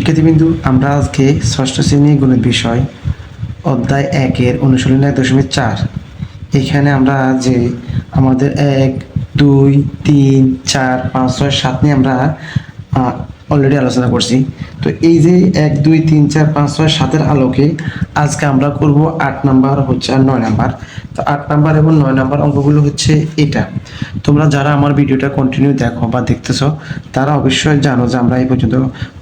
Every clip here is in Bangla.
শিক্ষার্থীবৃন্দু, আমরা আজকে ষষ্ঠ শ্রেণী গণিত বিষয় অধ্যায় 1-এর অনুশীলনী 1.4 এখানে আমরা যে আমাদের 1, 2, 3, 4, 5, 6, 7 নিয়ে আমরা অলরেডি আলোচনা করছি। তো এই যে 1, 2, 3, 4, 5, 6, 7-এর আলোকে আজকে আমরা করব 8 নাম্বার হচ্ছে আর 9 নাম্বার। তো 8 নাম্বার এবং 9 নাম্বার অঙ্কগুলো হচ্ছে এটা। তোমরা যারা আমার ভিডিওটা কন্টিনিউ দেখো বা দেখতেছো তারা অবশ্যই জানো যে আমরা এই পর্যন্ত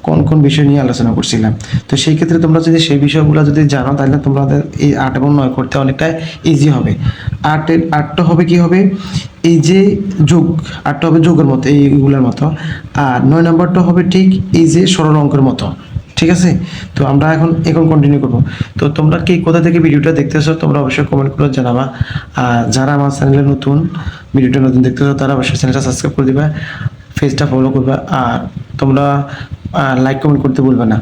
কোন কোন বিষয় নিয়ে আলোচনা করছিলাম। তো সেই ক্ষেত্রে তোমরা যদি সেই বিষয়গুলো যদি জানো তাহলে তোমাদের এই 8 এবং 9 করতে অনেকটা ইজি হবে। 8টা হবে কি হবে, এই যে যোগ, 8টা হবে যোগের মতো এইগুলোর মতো, আর 9 নাম্বারটা হবে ঠিক এই যে সরল অঙ্কের মতো। ঠিক আছে, তো আমরা এখন কন্টিনিউ করব। তো তোমরা কে কোথা থেকে ভিডিওটা দেখতেছো তোমরা অবশ্যই কমেন্ট করে জানাবা। আর যারা আমার চ্যানেলে নতুন, ভিডিওটা নতুন দেখতেছো তারা অবশ্যই চ্যানেলটা সাবস্ক্রাইব করে দিবা, পেজটা ফলো করবা, আর তোমরা লাইক কমেন্ট করতে ভুলবে না।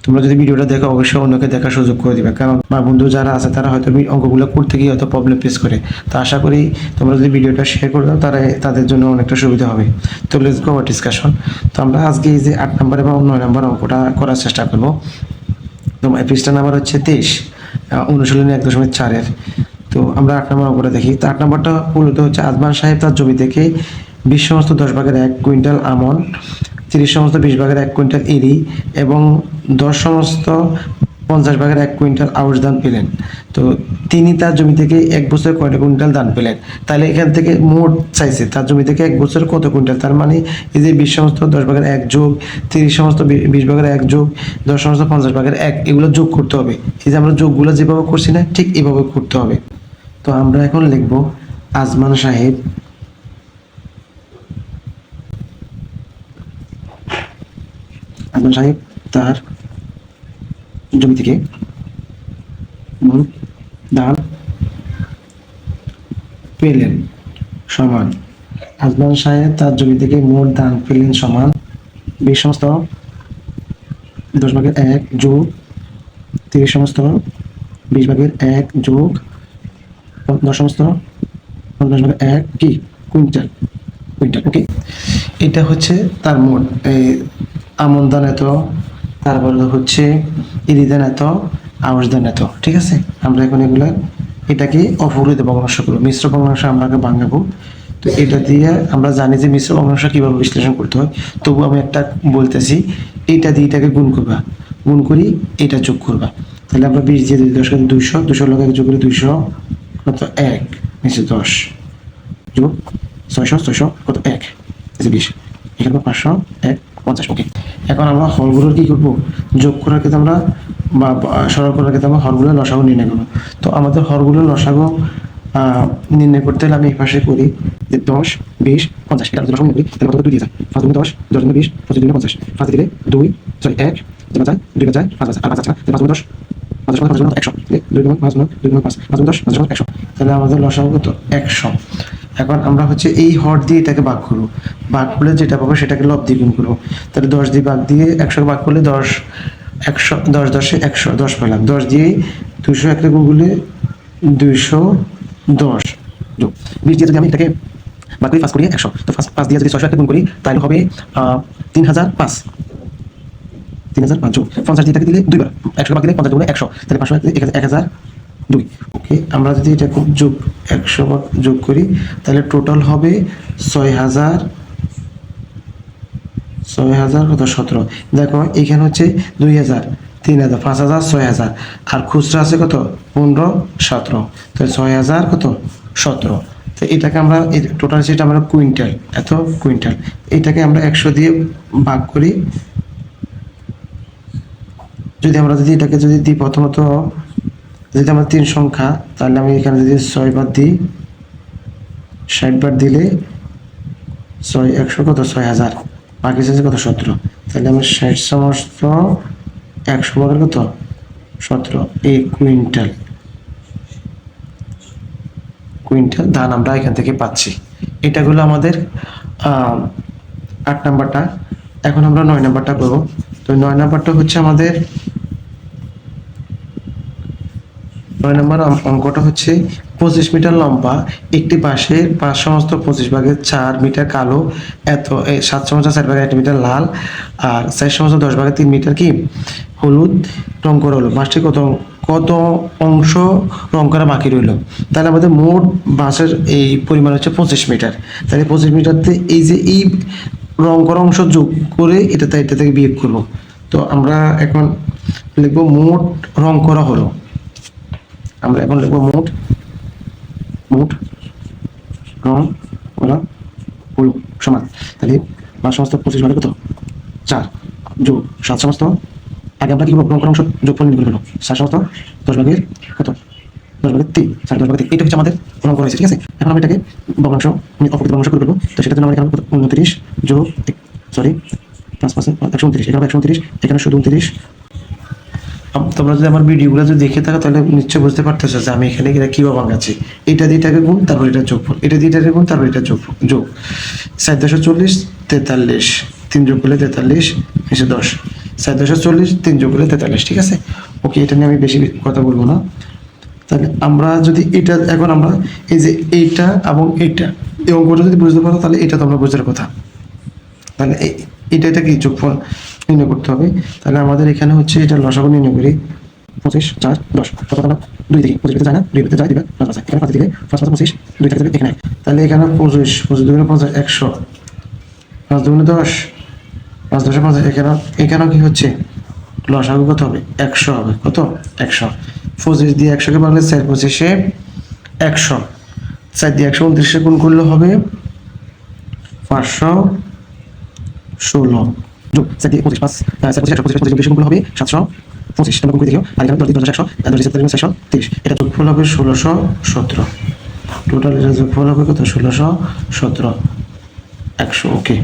তোমরা যদি ভিডিওটা দেখো অবশ্যই অন্যকে দেখার সুযোগ করে দিবে, কারণ আমার বন্ধু যারা আছে তারা হয়তো অঙ্কগুলো করতে গিয়ে হয়তো প্রবলেম ফেস করে। তো আশা করি তোমরা যদি ভিডিওটা শেয়ার করে দাও তাদের জন্য অনেকটা সুবিধা হবে। তো লেটস গো আওয়ার ডিসকাশন। তো আমরা আজকে এই যে 8 নাম্বার এবং 9 নাম্বার অঙ্কটা করার চেষ্টা করব। তো পৃষ্ঠা নাম্বার হচ্ছে 23, অনুশীলনী 1.4-এর। তো আমরা 8 নম্বর অঙ্কটা দেখি। তো 8 নম্বরটা মূলত হচ্ছে আজমান সাহেব তার জমি থেকে 20 সমস্ত 10 ভাগের 1 কুইন্টাল আমন, 30 সমস্ত 20 ভাগের 1 কুইন্টাল ইরি এবং 10 সমস্ত 50 ভাগের 1 কুইন্টাল আউশ ধান পেলেন। তো তিনি তার জমি থেকে এক বছরে কয়টা কুইন্টাল ধান পেলেন? তাহলে এখান থেকে মোট চাইছে তার জমি থেকে এক বছরে কত কুইন্টাল। তার মানে এই যে 20 সমস্ত 10 ভাগের 1 যোগ 30 সমস্ত 20 ভাগের 1 যোগ 10 সমস্ত 50 ভাগের 1, এগুলো যোগ করতে হবে। এই যে আমরা যোগগুলো যেভাবে করছি না, ঠিক এভাবে করতে হবে। তো আমরা এখন লিখব আজমান সাহেব তার জমি থেকে মোট ধান পেলেন সমান, আজমান সাহেব তার জমি থেকে মোট ধান পেলেন সমান 20 সমস্ত 10 ভাগের 1 যোগ 30 সমস্ত 20 ভাগের 1 যোগ 10 সমস্ত 50 ভাগের 1 কি কুইন্টাল। ওকে, এটা হচ্ছে তার মোট আমন ধান এত, তারপরে হচ্ছে ইরি ধান এত, আউশ ধান এত। ঠিক আছে, আমরা এখন এটাকে অপূরিত ভগ্নাংশ করবো, মিশ্র ভগ্নাংশ আমরা আগে ভাঙাবো। তো এটা দিয়ে আমরা জানি যে মিশ্র ভগ্নাংশ কিভাবে বিশ্লেষণ করতে হয়। তবু আমি একটা বলতেছি, এইটা দিয়ে এটাকে গুণ করবা, গুণ করি এটা যোগ করবা। তাহলে আমরা 20 দিয়ে 10 করে 200, 200 লোক যোগ করে 200 কত 1 নিচে 10 যোগ 600, 600 কত 1 এই যে 20, এখানে 500 1 50। ওকে, এখন আমরা হরগুলোর কি করবো, যোগ করার ক্ষেত্রে আমরা বা সরল করার ক্ষেত্রে আমরা হরগুলোর লসাগু নির্ণয় করবো। তো আমাদের হরগুলোর লসাগু নির্ণয় করতে হলে আমি এই পাশে করি যে 10, 20, 50, এটা লসাগু নির্ণয় করি। তাহলে কত 2 দিয়ে যায়, 5 গুণে 10, 10 গুণে 20, 25 গুণে 50, 5 দিলে 2 সরি 1 বাজায় 2 বাজায় 5 বাজায় আর 5 আছে না, 5 গুণে 10, 50 গুণে 100, 2 গুণে 5 গুণে 2 গুণে 5, 5 গুণে 10, 50 গুণে 100। তাহলে আমাদের লসাগু কত 100। এখন আমরা হচ্ছে এই হর দিয়ে এটাকে ভাগ করবো, ভাগ করলে যেটা পাবো সেটাকে লব দিয়ে গুণ করবো। তাহলে 10 দিয়ে ভাগ দিয়ে 100 ভাগ করলে 10, 100 10 10 100 10 পেলাম। 10 দিয়ে 200 একটা গুণ করলে 210 যোগ 20 দিয়ে যদি আমি এটাকে ভাগ করি 5 করি 100, তো 5 দিয়ে যদি 600 একটা গুণ করি তাহলে হবে 3005, 3005 যোগ 50 দিয়ে এটাকে দিলে দুইবার 100 ভাগ দিলে 50 গুণে 100, তাহলে 500 1002। ওকে, আমরা যদি এটা যোগ 100 যোগ করি তাহলে টোটাল হবে 6000 কত 17। দেখো এখানে হচ্ছে 2000, 3000, 5000, 6000, আর খুচরা আছে কত 15, 17, তাহলে 6000 কত 17। তো এটাকে আমরা টোটাল সেটা আমরা কুইন্টাল, এত কুইন্টাল। এটাকে আমরা 100 দিয়ে ভাগ করি। যদি আমরা এটাকে যদি দিই প্রথমত যদি আমরা 3 সংখ্যা, তাহলে আমি এখানে যদি 6 বার দিই, 60 বার দিলে 6 100 কত 6000, বাকি আছে কত 17। তাহলে আমরা 60 সমস্ত 100 ভাগের কত 17 এই কুইন্টাল ধান আমরা এখান থেকে পাচ্ছি। এটা হলো আমাদের 8 নাম্বারটা। এখন আমরা 9 নাম্বারটা করবো। তো 9 নাম্বারটা হচ্ছে আমাদের 9 নম্বর অঙ্কটা হচ্ছে 25 মিটার লম্বা একটি বাঁশের 5 সমস্ত 25 ভাগের 4 মিটার কালো, 7 সমস্ত 4 ভাগের 1 মিটার লাল, আর 4 সমস্ত 10 ভাগের 3 মিটার কি হলুদ রং করা হলো। বাঁশটি কত কত অংশ রং করা বাকি রইল? তাহলে আমাদের মোট বাঁশের এই পরিমাণ হচ্ছে 25 মিটার। তাহলে 25 মিটারতে এই রং করা অংশ যোগ করে এটা থেকে বিয়োগ করব। তো আমরা এখন লিখব মোট রং করা হলো। আমরা এখন লিখব মোট রং করা হলো সমান, তাহলে 5 সমস্ত 25 ভাগে কত 4 যোগ 7 সমস্ত, আগে আমরা কি করবো রং করা অংশ যোগফল নির্ণয় করবো। 7 সমস্ত 10 ভাগের কত 10 ভাগের 3, 10 ভাগের 3, এটা হচ্ছে আমাদের রং করা হয়েছে। ঠিক আছে, এখন আমরা এটাকে ভগ্নাংশ অপকৃত ভগ্নাংশ করে দেবো। তো সেটার জন্য আমরা এখানে 29 যোগ 129, এখানে 129, এখানে শুধু 29। তোমরা যদি আমার ভিডিওগুলো যদি দেখে থাকো তাহলে নিশ্চয়ই বুঝতে পারতেছো যে আমি এখানে কিভাবে ভাঙাচ্ছি। এটা দিয়ে এটাকে গুণ, তারপর এটা যোগফল, এটা দিয়ে এটাকে গুণ, তারপর এটা যোগ 440, 43, 3 যোগ করলে 43, এসে 10, 440, 3 যোগ করলে 43। ঠিক আছে, ওকে, এটা নিয়ে আমি বেশি কথা বলবো না। তাহলে আমরা যদি এটা এখন আমরা এই যে এইটা এবং এইটা এই অঙ্কটা যদি বুঝতে পারো তাহলে এটা তোমরা বোঝার কথা। তাহলে এটা কি যোগফল নির্ণয় করতে হবে। তাহলে আমাদের এখানে হচ্ছে এটা লসাগু নির্ণয় করি। 25, 4, 10, কত আমরা 2 থেকে 25 যায় না, 2 ভিতরে যায়, দিবে 5 আছে, এখানে 5 থেকে 5 25, 2 থেকে যাবে এখানে। তাহলে এখানে 25, 25 2 50, 100, 5 2 10, 5 10 50, এখানে কি হচ্ছে লসাগু কত হবে 100 হবে। কত 100, 25 দিয়ে 100 কে ভাঙলে 4 25 100, 4 দিয়ে 129 গুণ করলে হবে 516 যোগ 4 দিয়ে 25, 5 4 25 125 গুণ করলে হবে 725। তোমরা গুণ করে দেখিও। আর এখানে 10 দিয়ে 100, 10 দিয়ে 430, এটা যোগফল হবে 1617। টোটাল এটা যোগফল হবে কত 1617, 100। ওকে,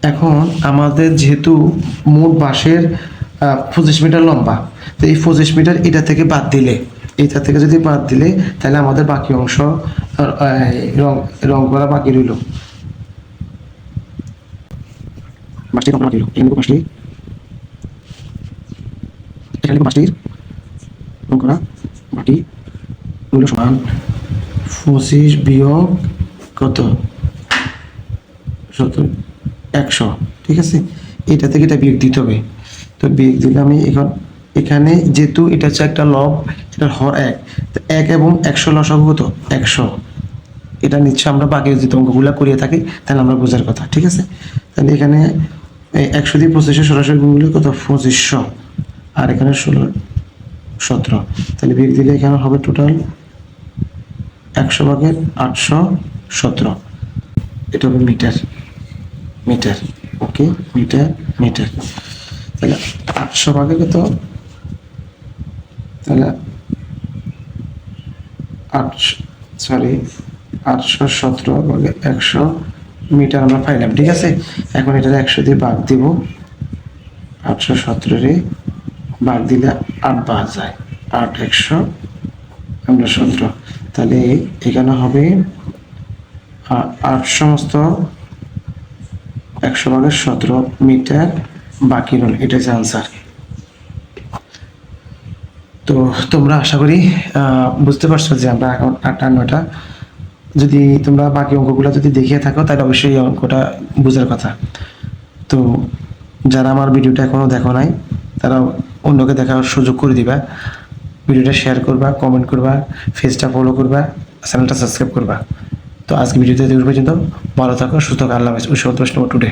এখন আমাদের যেহেতু মোট বাঁশের 25 মিটার লম্বা, তো এই 25 মিটার এটা থেকে বাদ দিলে, এইটা থেকে যদি বাদ দিলে তাহলে আমাদের বাকি অংশ রং করা বাকি রইল। বাঁশটি রং করা বাকি রইল, এখানে বাঁশটি রং করা বাকি রইল সমান 25 বিয়োগ কত 100। ঠিক আছে, এটা থেকে এটা বিয়োগ দিতে হবে। তো বিয়োগ দিলে আমি এখানে যেহেতু এটা হচ্ছে একটা লব, এটার হর 1, তো 1 এবং 100 লসাগু কত 100। এটা নিচ্ছে আমরা বাকি যদি অঙ্কগুলো করিয়ে থাকি তাহলে আমরা বোঝার কথা। ঠিক আছে, তাহলে এখানে 100 দিয়ে 25 সরাসরি গুণ করলে কত 2500, আর এখানে 1617। তাহলে বিয়োগ দিলে এখানে হবে টোটাল 100 ভাগের 817, এটা হবে মিটার। ওকে, মিটার। তাহলে 800 ভাগে কত, তাহলে 817 ভাগে 100 মিটার আমরা পাইলাম। ঠিক আছে, এখন এটা 100 দিয়ে ভাগ দিব, 817 ভাগ দিলে 8 বাদ যায়, 8 100 আমরা 17। তাহলে এখানে হবে 8 সমস্ত 100 ভাগের 17 মিটার বাকি রইল, এটা হচ্ছে আনসার। তো তোমরা আশা করি বুঝতে পারছো যে আমরা এখন 8 আর 9টা যদি তোমরা বাকি অঙ্কগুলো যদি দেখিয়ে থাকো তাহলে অবশ্যই এই অঙ্কটা বোঝার কথা। তো যারা আমার ভিডিওটা এখনো দেখো নাই তারা অন্যকে দেখার সুযোগ করে দিবা, ভিডিওটা শেয়ার করবা, কমেন্ট করবা, পেজটা ফলো করবা, চ্যানেলটা সাবস্ক্রাইব করবা। তো আজকে ভিডিওতে এই পর্যন্ত, ভালো থাকো, সুস্থ থাকো, আল্লাহ হাফেজ। Wish all the best today.